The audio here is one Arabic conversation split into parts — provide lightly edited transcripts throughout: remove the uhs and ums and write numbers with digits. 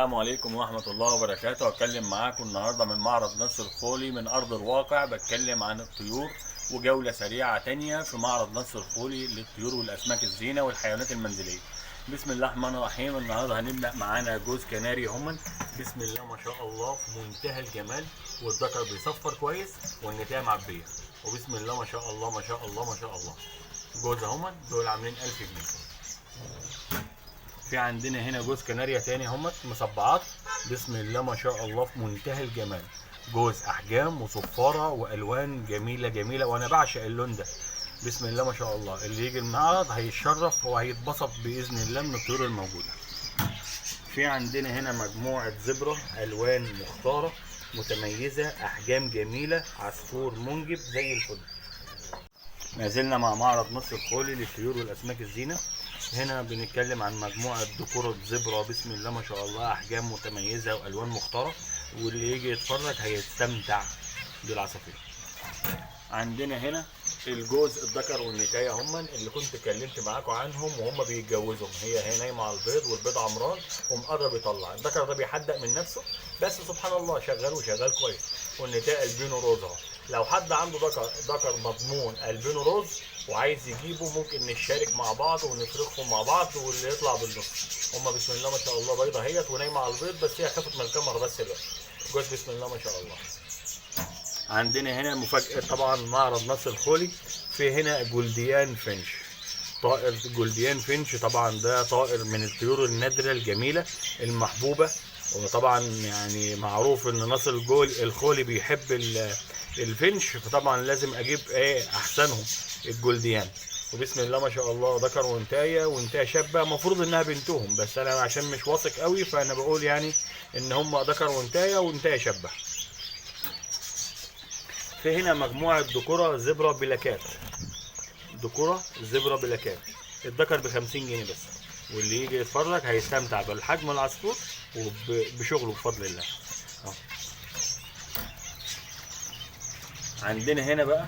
السلام عليكم ورحمة الله وبركاته. هتكلم معاكم النهاردة من معرض نصر الخولي من أرض الواقع. بتكلم عن الطيور وجولة سريعة تانية في معرض نصر الخولي للطيور والأسماك الزينة والحيوانات المنزلية. بسم الله الرحمن الرحيم. النهاردة هنبدأ معانا جوز كناري همن، بسم الله ما شاء الله في منتهى الجمال، والذكر بيصفر كويس والنتاية معبية، وبسم الله ما شاء الله ما شاء الله ما شاء الله. جوز همن دول عاملين 1000 جنيه. في عندنا هنا جوز كناريا تاني همت مصبعات، بسم الله ما شاء الله في منتهى الجمال. جوز احجام وصفاره والوان جميله جميله، وانا بعشق اللون ده. بسم الله ما شاء الله، اللي يجي المعرض هيتشرف وهيتبسط باذن الله من الطيور الموجوده. في عندنا هنا مجموعه زبره الوان مختاره متميزه، احجام جميله، عصفور منجب زي الفل. ما زلنا مع معرض نصر الخولي للطيور والاسماك الزينه. هنا بنتكلم عن مجموعة ذكورة زبرة، بسم الله ما شاء الله، أحجام متميزة وألوان مختارة، واللي يجي يتفرج هيستمتع بالعصافير. عندنا هنا الجوز الذكر والنتاية همن اللي كنت اتكلمت معاكم عنهم وهم بيتجوزهم. هي نايمة على البيض والبيض عمران ومقرب يطلع. الذكر ده بيحدق من نفسه، بس سبحان الله شغال وشغال كويس. والنتاية البينو روز اهو. لو حد عنده ذكر مضمون البينو روز وعايز يجيبه، ممكن نشارك مع بعض ونفرخهم مع بعض واللي يطلع بالنص. هما بسم الله ما شاء الله بيضه اهيت ونايمه على البيض، بس هي خافت من الكاميرا بس دلوقتي. جوز بسم الله ما شاء الله. عندنا هنا مفاجاه طبعا معرض نصر الخولي. في هنا جولديان فينش، طائر جولديان فينش. طبعا ده طائر من الطيور النادره الجميله المحبوبه، وطبعا يعني معروف ان نصر الخولي بيحب الفينش، فطبعا لازم اجيب احسنهم الجولديان. وبسم الله ما شاء الله ذكر وانتايه شابه، المفروض انها بنتهم، بس انا عشان مش واثق قوي فانا بقول يعني ان هم ذكر وانتايه شابه. في هنا مجموعه ذكوره زبره بلاكات، ذكوره زبره بلاكات. الذكر ب50 جنيه بس، واللي يجي يتفرج هيستمتع بالحجم العصفور وبشغله بفضل الله. عندنا هنا بقى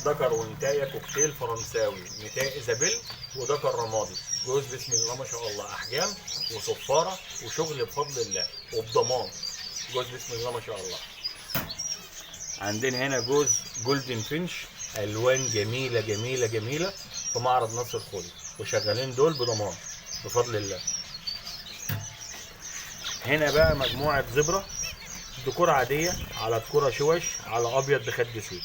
ذكر وانتايه كوكتيل فرنساوي، نتاية ايزابيل وذكر رمادي. جوز بسم الله ما شاء الله، احجام وصفاره وشغل بفضل الله وبضمان. جوز بسم الله ما شاء الله. عندنا هنا جوز جولدن فينش، الوان جميله جميله جميله، في معرض نصر الخولي، وشغالين دول بضمان بفضل الله. هنا بقى مجموعه زبره، ذكور عاديه على ذكوره شوش على ابيض بخد اسود،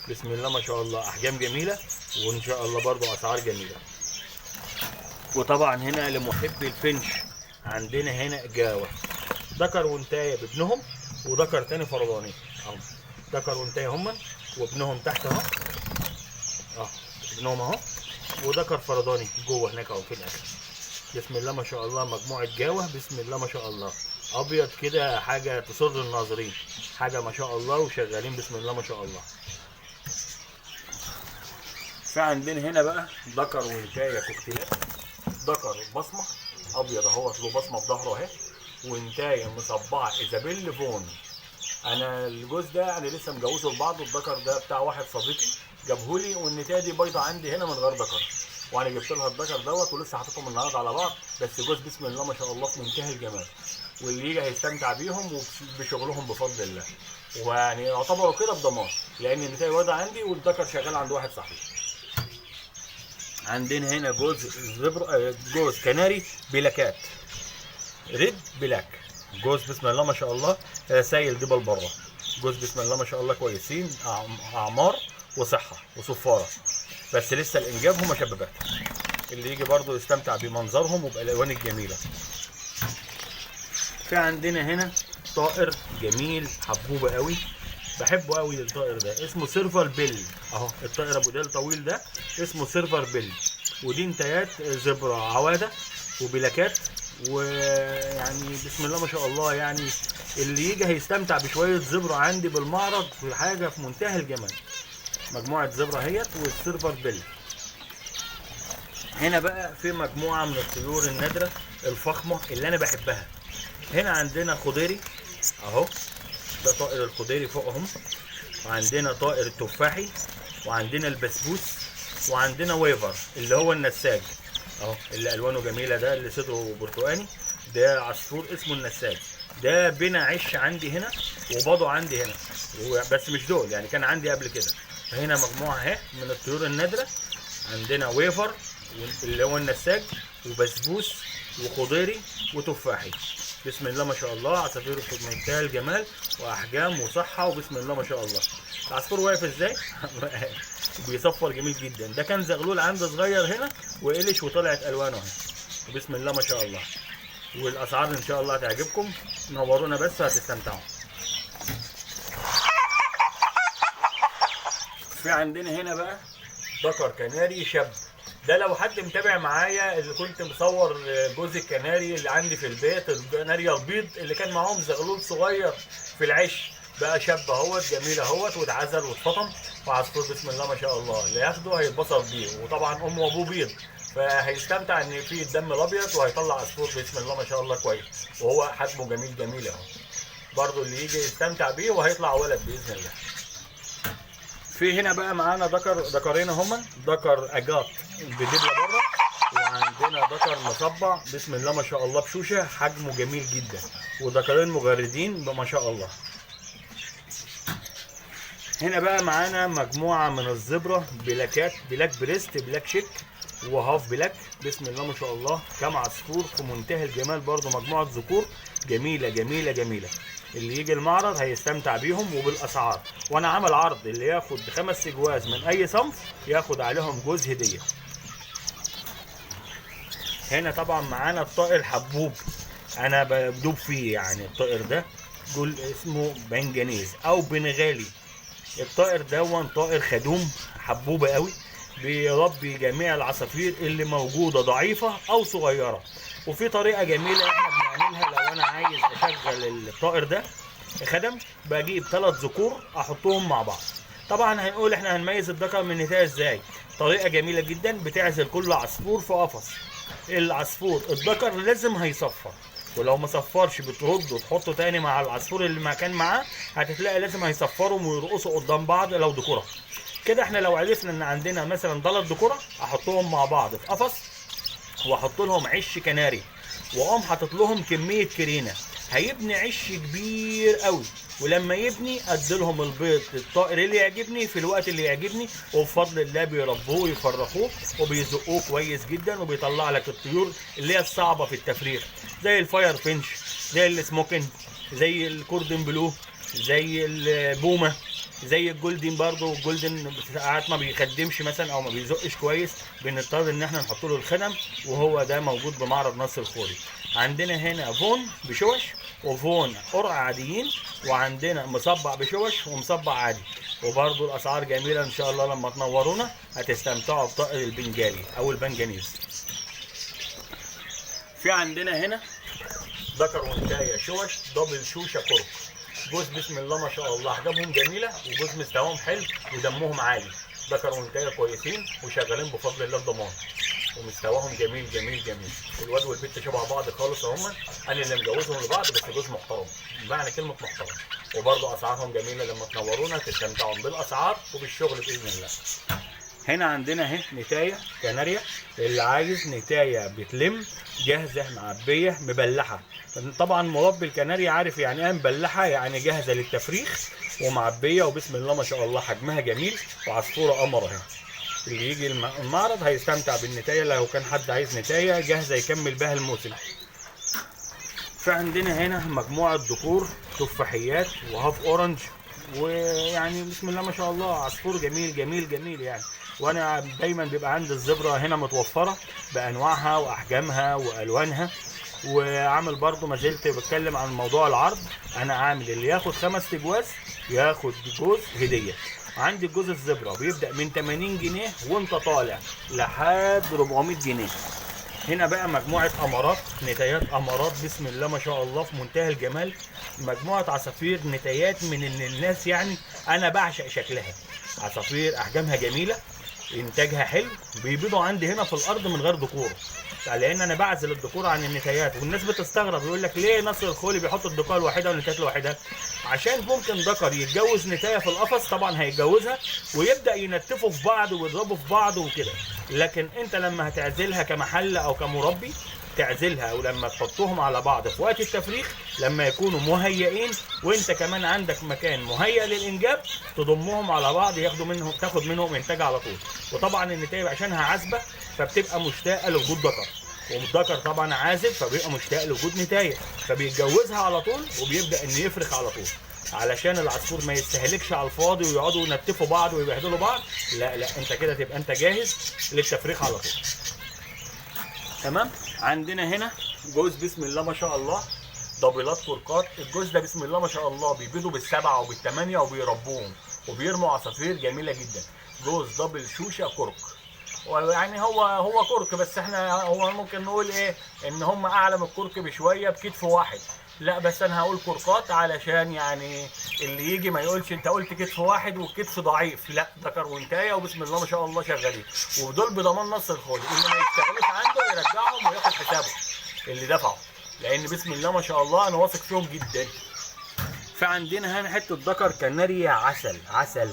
بسم الله ما شاء الله، احجام جميله وان شاء الله برضو اسعار جميله. وطبعا هنا لمحبي الفنش عندنا هنا جاوه، ذكر وانتايه بابنهم وذكر تاني فرداني اهو. ذكر وانتايه هم وابنهم تحت اهو، ابنهم اهو، وذكر فرداني جوه هناك اهو في الاخر. بسم الله ما شاء الله، مجموعه جاوه بسم الله ما شاء الله، ابيض كده حاجه تسر الناظرين، حاجه ما شاء الله، وشغالين بسم الله ما شاء الله. في عندنا هنا بقى ذكر وانتايه كوكتيلات، ذكر بصمه ابيض اهوت له بصمه في ظهره اهي، وانتايه مصبعه ايزابيل فون. انا الجوز ده يعني لسه مجوزه لبعض، الذكر ده بتاع واحد صديقي جابهولي، والنتايه دي بيضه عندي هنا من غير ذكر، وانا جبت لها الذكر دوت ولسه حاططهم النهارده على بعض. بس جوز بسم الله ما شاء الله في منتهى الجمال، واللي يجي هيستمتع بيهم وبشغلهم بفضل الله، ويعني يعتبروا كده بضمان، لان النتايه بيضه عندي والذكر شغال عند واحد صاحبي. عندنا هنا جوز كناري بلاكات، ريد بلاك. جوز بسم الله ما شاء الله رسايل جبل بره. جوز بسم الله ما شاء الله كويسين، اعمار وصحه وصفاره، بس لسه الانجاب هم شبابات، اللي يجي برضو يستمتع بمنظرهم وبالالوان الجميله. في عندنا هنا طائر جميل حبوبه قوي، بحبه قوي الطائر ده، اسمه سيرفر بيل اهو. الطائر ابو ديل طويل ده اسمه سيرفر بيل، ودي انتايات زبره عواده وبلاكات، ويعني بسم الله ما شاء الله، يعني اللي يجي هيستمتع بشويه زبره عندي بالمعرض، في حاجه في منتهى الجمال. مجموعه زبره اهيت والسيرفر بيل. هنا بقى في مجموعه من الطيور النادره الفخمه اللي انا بحبها. هنا عندنا خضيري اهو، ده طائر الخضيري فوقهم، وعندنا طائر التفاحي، وعندنا البسبوس، وعندنا ويفر اللي هو النساج اهو، اللي الوانه جميله، ده اللي صدره برتقاني، ده عصفور اسمه النساج. ده بنا عش عندي هنا وبضع عندي هنا، بس مش دول يعني، كان عندي قبل كده. فهنا مجموعه اهي من الطيور النادره. عندنا ويفر اللي هو النساج، وبسبوس وخضيري وتفاحي. بسم الله ما شاء الله، عصافير في منتهى الجمال واحجام وصحه، وبسم الله ما شاء الله. العصفور واقف ازاي؟ بيصفر جميل جدا. ده كان زغلول عندي صغير هنا وقلش وطلعت الوانه اهي، وبسم الله ما شاء الله. والاسعار ان شاء الله هتعجبكم، نورونا بس هتستمتعوا. في عندنا هنا بقى ذكر كناري شاب. ده لو حد متابع معايا اللي كنت مصور جوز الكناري اللي عندي في البيت، الكناريا البيض اللي كان معاهم زغلول صغير في العش، بقى شاب اهوت جميل اهوت، واتعزل واتفطم، وعصفور بسم الله ما شاء الله. اللي ياخده هيتبسط بيه، وطبعا امه وابوه بيض، فهيستمتع ان في الدم الابيض، وهيطلع عصفور بسم الله ما شاء الله كويس، وهو حجمه جميل جميل اهو. برضه اللي يجي يستمتع بيه، وهيطلع ولد باذن الله. في هنا بقى معانا ذكرين هما، ذكر اجاط بدبله بره، وعندنا ذكر مصبع بسم الله ما شاء الله بشوشه، حجمه جميل جدا، وذكرين مجردين ما شاء الله. هنا بقى معانا مجموعه من الزبره بلاكات، بلاك بريست، بلاك شيك، وهاف بلاك، بسم الله ما شاء الله. كام عصفور في منتهى الجمال، برضو مجموعه ذكور جميله جميله جميله. اللي يجي المعرض هيستمتع بيهم وبالاسعار. وانا عامل عرض، اللي ياخد 5 جواز من اي صنف ياخد عليهم جوز هديه. هنا طبعا معانا الطائر حبوب، انا بدوب فيه يعني. الطائر ده قول اسمه بنجانيز او بنغالي. الطائر ده طائر خدوم حبوبه قوي، بيربي جميع العصافير اللي موجوده ضعيفه او صغيره. وفي طريقه جميله احنا بنعملها، لو انا عايز اشغل الطائر ده خدم، بجيب 3 ذكور احطهم مع بعض. طبعا هنقول احنا هنميز الذكر من النتايه ازاي. طريقه جميله جدا، بتعزل كل عصفور في قفص. العصفور الذكر لازم هيصفر، ولو ما صفرش بترده وتحطه تاني مع العصفور اللي ما كان معاه، هتلاقي لازم هيصفرهم ويرقصوا قدام بعض لو ذكوره. كده احنا لو عرفنا ان عندنا مثلا 3 ذكوره، احطهم مع بعض في قفص، واحط لهم عش كناري، واقوم حاطط لهم كميه كرينه، هيبني عش كبير قوي. ولما يبني اديلهم البيض الطائر اللي يعجبني في الوقت اللي يعجبني، وبفضل الله بيربوه ويفرخوه وبيزقوه كويس جدا، وبيطلع لك الطيور اللي هي الصعبه في التفريخ، زي الفاير فينش، زي السموكن، زي الكوردن بلو، زي البومه، زي الجولدن. برضو الجولدن ساعات ما بيخدمش مثلا او ما بيزقش كويس، بنضطر ان احنا نحط له الخدم، وهو ده موجود بمعرض نصر الخولي. عندنا هنا فون بشوش وفون قرع عاديين، وعندنا مصبع بشوش ومصبع عادي. وبرضو الاسعار جميله ان شاء الله، لما تنورونا هتستمتعوا بطائر البنجالي او البنجانيز. في عندنا هنا ذكر وانتايه شوش دبل شوشه كرك، جوز بسم الله ما شاء الله، احجامهم جميله، وجوز مستواهم حلو، ودمهم عالي. ذكر وانتايه كويسين وشغالين بفضل الله بضمان، ومستواهم جميل جميل جميل. الواد والبنت شبه بعض خالص اهما، انا اللي مجوزهم لبعض، بس جوز محترم بمعنى كلمه محترم. وبرضه اسعارهم جميله، لما تنورونا تستمتعوا بالاسعار وبالشغل باذن الله. هنا عندنا اهي نتايه كناريا، اللي عايز نتايه بتلم جاهزه معبيه مبلحه. طبعا مربي الكناريا عارف يعني ايه مبلحه، يعني جاهزه للتفريخ ومعبيه، وبسم الله ما شاء الله حجمها جميل، وعصفوره قمر اهي. اللي يجي المعرض هيستمتع بالنتايه، لو كان حد عايز نتايه جاهزه يكمل بها الموسم. فعندنا هنا مجموعه ذكور تفاحيات وهاف اورنج، ويعني بسم الله ما شاء الله عصفور جميل جميل جميل يعني. وانا دايما بيبقى عندي الزبره هنا متوفره بانواعها واحجامها والوانها. وعامل برضو ما زلت بتكلم عن موضوع العرض، انا عامل اللي ياخد 5 جواز ياخد جوز هديه. عندي جوز الزبره بيبدا من 80 جنيه وانت طالع لحد 400 جنيه. هنا بقى مجموعه امارات، نتايات امارات بسم الله ما شاء الله في منتهى الجمال. مجموعه عصافير نتايات من الناس يعني انا بعشق شكلها. عصافير احجامها جميله، انتاجها حلو، بيبيضوا عندي هنا في الارض من غير ذكور، لان انا بعزل الذكور عن النتايات. والناس بتستغرب يقول لك ليه نصر الخولي بيحط الذكور الواحده والنتايات الواحده؟ عشان ممكن ذكر يتجوز نتايه في القفص، طبعا هيتجوزها ويبدا ينتفوا في بعض ويضربوا في بعض وكده. لكن انت لما هتعزلها كمحل او كمربي تعزلها او لما تحطهم على بعض في وقت التفريخ لما يكونوا مهيئين وانت كمان عندك مكان مهيئ للانجاب، تضمهم على بعض تاخد منهم انتاج على طول. وطبعا النتايج عشانها عازبه فبتبقى مشتاقه لوجود ذكر، والذكر طبعا عازب فبيبقى مشتاق لوجود نتايه، فبيتجوزها على طول وبيبدا انه يفرخ على طول، علشان العصفور ما يستهلكش على الفاضي ويقعدوا ينتفوا بعض ويبهدلوا بعض. لا انت كده تبقى انت جاهز للتفريخ على طول. تمام. عندنا هنا جوز بسم الله ما شاء الله دبلات كركات. الجوز ده بسم الله ما شاء الله بيبيضوا بالسبعه وبالثمانيه وبيربوهم وبيرموا عصافير جميله جدا. جوز دبل شوشه كرك، يعني هو كرك، بس احنا هو ممكن نقول ايه ان هم اعلى من الكرك بشويه بكتف واحد. لا بس انا هقول كركات علشان يعني اللي يجي ما يقولش انت قلت كتف واحد والكتف ضعيف. لا، ذكر وانتايه وبسم الله ما شاء الله شغالين، ودول بضمان نص الخولي اللي ما يشتغلوش عنده يرجعهم وياخد حسابه اللي دفعوا، لان بسم الله ما شاء الله انا واثق فيهم جدا. فعندنا هنا حته ذكر كناريا عسل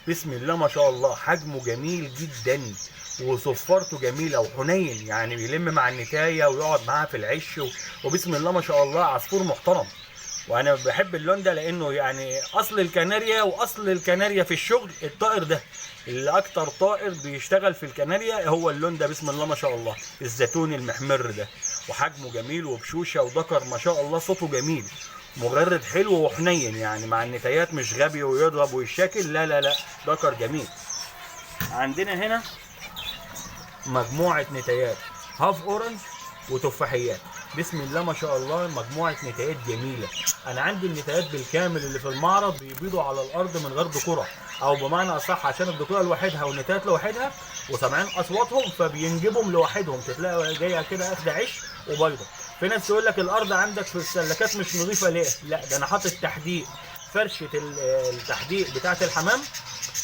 بسم الله ما شاء الله، حجمه جميل جدا وصفارته جميله وحنين، يعني بيلم مع النتايه ويقعد معاها في العش وبسم الله ما شاء الله عصفور محترم. وانا بحب اللون ده لانه يعني اصل الكناريا في الشغل الطائر ده اللي اكتر طائر بيشتغل في الكناريا هو اللون ده بسم الله ما شاء الله، الزيتوني المحمر ده، وحجمه جميل وبشوشه وذكر ما شاء الله صوته جميل مغرد حلو وحنين، يعني مع النتايات مش غبي ويضرب ويشاكل، لا ذكر جميل. عندنا هنا مجموعه نتايات هاف اورنج وتفاحيات بسم الله ما شاء الله، مجموعه نتايات جميله. انا عندي النتايات بالكامل اللي في المعرض بيبيضوا على الارض من غير ذكوره، او بمعنى اصح عشان الذكوره لوحدها والنتايات لوحدها وسامعين اصواتهم فبينجبهم لوحدهم، تلاقي جايه كده اخده عش وبيضه. في ناس تقول لك الارض عندك في السلكات مش نظيفه ليه؟ لا، ده انا حاطط تحديق، فرشه التحديق بتاعه الحمام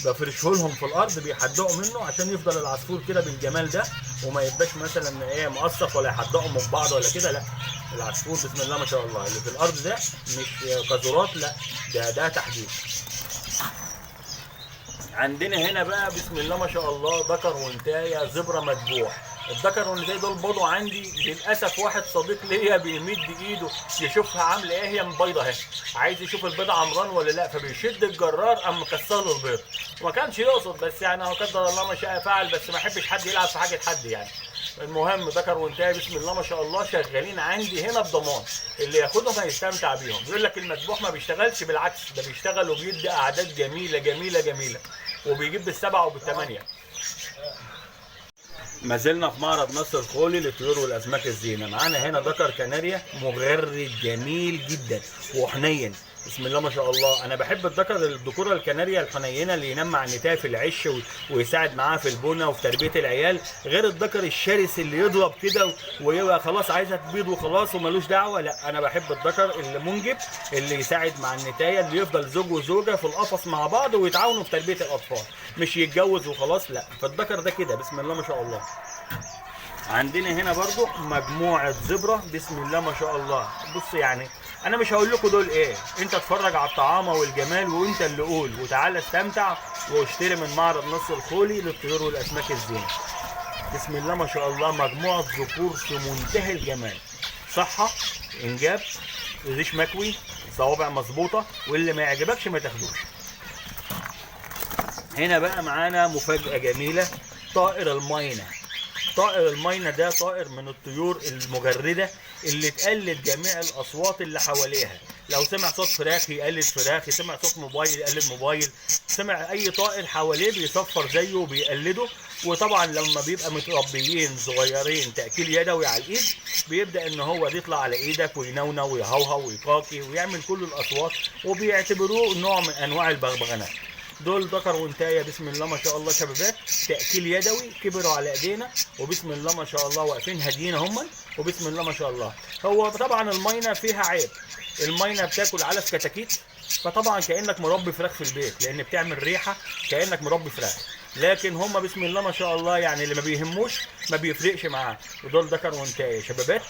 بفرشه لهم في الارض بيحدقوا منه عشان يفضل العصفور كده بالجمال ده وما يبقاش مثلا ايه مقصف ولا يحدقوا من بعض ولا كده. لا، العصفور بسم الله ما شاء الله اللي في الارض ده مش قاذورات، لا ده تحديق. عندنا هنا بقى بسم الله ما شاء الله ذكر وانتايه زبره مذبوح. الذكر والنتايه دول بيضوا عندي، للاسف واحد صديق ليا بيمد ايده يشوفها عامله ايه، هي بيضه اهي، عايز يشوف البيضه عمران ولا لا، فبيشد الجرار قام مكسر له البيض، وما كانش يقصد، بس يعني هو قدر الله ما شاء فعل، بس ما احبش حد يلعب في حاجه حد يعني. المهم ذكر وانتايه بسم الله ما شاء الله شغالين عندي هنا بضمان، اللي ياخدهم هيستمتع بيهم. بيقول لك المذبوح ما بيشتغلش، بالعكس ده بيشتغل وبيدي اعداد جميله جميله جميله وبيجيب بالسبعه وبالثمانيه. ما زلنا في معرض نصر الخولي للطيور والاسماك الزينه. معانا هنا ذكر كناريا مغرد جميل جدا وحنين بسم الله ما شاء الله. انا بحب الذكوره الكناريا الحنينه اللي ينام مع النتايه في العش ويساعد معاها في البنى وفي تربيه العيال، غير الذكر الشرس اللي يضرب كده ويبقى خلاص عايزه تبيض وخلاص ومالوش دعوه. لا، انا بحب الذكر اللي منجب اللي يساعد مع النتايه، اللي يفضل زوج وزوجه في القفص مع بعض ويتعاونوا في تربيه الاطفال، مش يتجوز وخلاص. لا، فالذكر ده كده بسم الله ما شاء الله. عندنا هنا برضو مجموعه زبره بسم الله ما شاء الله. بص يعني انا مش هقول لكم دول ايه، انت اتفرج على الطعامه والجمال وانت اللي قول، وتعالى استمتع واشتري من معرض نصر الخولي للطيور والاسماك الزينه. بسم الله ما شاء الله مجموعه ذكور في منتهى الجمال، صحه، انجاب، ريش مكوي، صوابع مظبوطه، واللي ما يعجبكش ما تاخدوش. هنا بقى معانا مفاجاه جميله، طائر الماينه. طائر الماينه ده طائر من الطيور المجرده اللي تقلد جميع الاصوات اللي حواليها، لو سمع صوت فراخ يقلد فراخ، سمع صوت موبايل يقلد موبايل، سمع اي طائر حواليه بيصفر زيه وبيقلده. وطبعا لما بيبقى متربيين صغيرين تاكيل يدوي على الايد بيبدا ان هو يطلع على ايدك وينونو ويهوهو ويقاقي ويعمل كل الاصوات، وبيعتبروه نوع من انواع البغبغانات. دول ذكر وانتايه بسم الله ما شاء الله شبابات تاكيل يدوي، كبروا على ايدينا وبسم الله ما شاء الله واقفين هاديين هم وبسم الله ما شاء الله. هو طبعا الماينه فيها عيب، الماينه بتاكل علف كتاكيت، فطبعا كانك مربي فراخ في البيت لان بتعمل ريحه كانك مربي فراخ، لكن هم بسم الله ما شاء الله يعني اللي ما بيهموش ما بيفرقش معاه. ودول ذكر وانتايه شبابات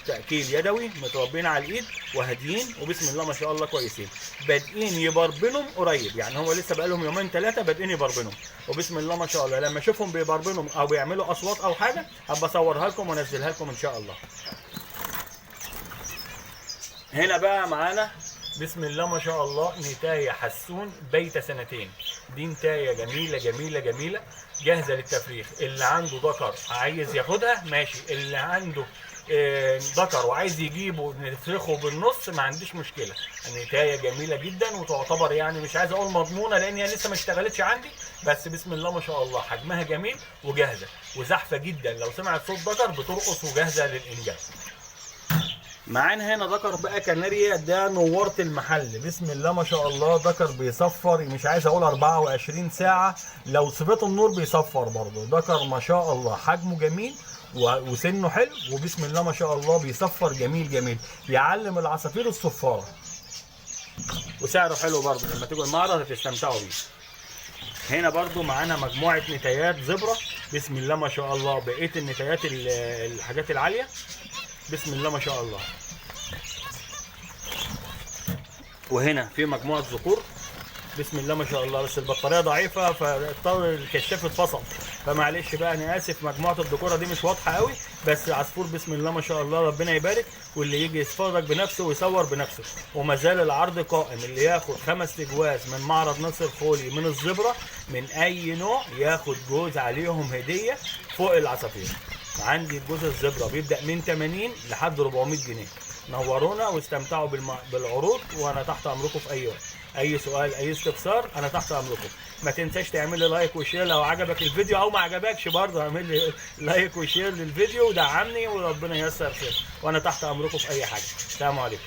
تأكيل يدوي، متربين على الايد وهاديين وبسم الله ما شاء الله كويسين، بادئين يبربنوا قريب، يعني هو لسه بقالهم يومين ثلاثه بادئين يبربنوا وبسم الله ما شاء الله. لما اشوفهم بيبربنوا او بيعملوا اصوات او حاجه هبقى اصورها لكم وانزلها لكم ان شاء الله. هنا بقى معانا بسم الله ما شاء الله نتاية حسون بيت سنتين. دي نتاية جميلة جميلة جميلة جاهزة للتفريخ. اللي عنده ذكر عايز ياخدها ماشي، اللي عنده ذكر وعايز يجيبه نفرخه بالنص ما عنديش مشكلة. النتاية جميلة جدا وتعتبر يعني مش عايز اقول مضمونة لان هي لسه ما اشتغلتش عندي، بس بسم الله ما شاء الله حجمها جميل وجاهزة وزحفة جدا، لو سمعت صوت ذكر بترقص وجاهزة للإنجاب. معانا هنا ذكر بقى كناريا، ده نورت المحل بسم الله ما شاء الله. ذكر بيصفر مش عايز اقول 24 ساعة، لو صفته النور بيصفر برضه. ذكر ما شاء الله حجمه جميل وسنه حلو وبسم الله ما شاء الله بيصفر جميل جميل، يعلم العصافير الصفارة وسعره حلو برضه. لما تيجوا المعرض هتستمتعوا بيه. هنا برضو معانا مجموعة نتايات زبرة بسم الله ما شاء الله، بقية النتايات الحاجات العالية بسم الله ما شاء الله. وهنا في مجموعة ذكور بسم الله ما شاء الله، بس البطارية ضعيفة فاضطر الكشاف اتفصل فمعلش بقى انا اسف. مجموعة الذكورة دي مش واضحة قوي بس عصفور بسم الله ما شاء الله ربنا يبارك، واللي يجي يتفرج بنفسه ويصور بنفسه. وما زال العرض قائم، اللي ياخد 5 جواز من معرض ناصر الخولي من الزبرة من اي نوع ياخد جوز عليهم هدية فوق العصافير. عندي جوز الزبرة بيبدأ من 80 لحد 400 جنيه. نورونا واستمتعوا بالعروض وانا تحت امركم في اي وقت. اي سؤال اي استفسار انا تحت امركم. ما تنساش تعمل لي لايك وشير لو عجبك الفيديو، او ما عجبكش برضه اعمل لي لايك وشير للفيديو ودعمني وربنا ييسر خير، وانا تحت امركم في اي حاجه. السلام عليكم.